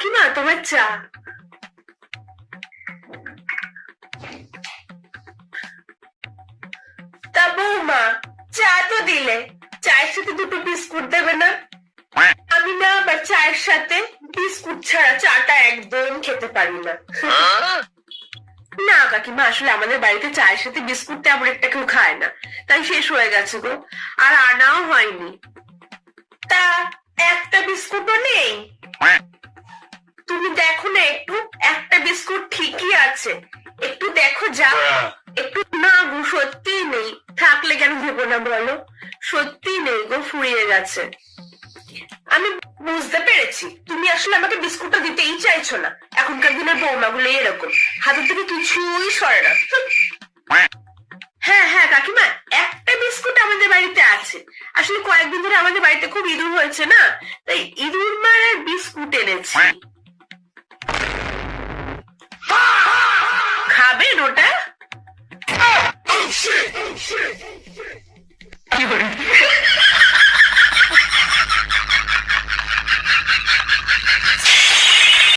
কাকিমা তোমার চা। তা বৌমা, চা তো দিলে, চায়ের সাথে দুটো বিস্কুট দেবে না? আমি না আবার চায়ের সাথে বিস্কুট ছাড়া চাটা একদম খেতে পারি না। না কাকিমা, আসলে আমাদের বাড়িতে চায়ের সাথে বিস্কুট তেমন একটা কেউ খায় না, তাই শেষ হয়ে গেছে গো, আর আনাও হয়নি। তা একটা বিস্কুটও নেই? তুমি দেখো না একটু, একটা বিস্কুট ঠিকই আছে, একটু দেখো যা। একটু না গো, সত্যি নেই, থাকলে কেন ভেবো না বলো, সত্যি নেই গো, ফুরিয়ে গেছে। আমি বুঝতে পেরেছি, তুমি আসলে আমাকে বিস্কুটটা দিতেই চাইছো না। এখনকার দিনের বৌমাগুলো এরকম, হাতের থেকে কিছুই সরে না। হ্যাঁ হ্যাঁ কাকিমা, একটা বিস্কুট আমাদের বাড়িতে আছে। আসলে কয়েকদিন ধরে আমাদের বাড়িতে খুব ইঁদুর হয়েছে না, তাই ইঁদুর মারার বিস্কুট এনেছি। খাবেন ওটা? কি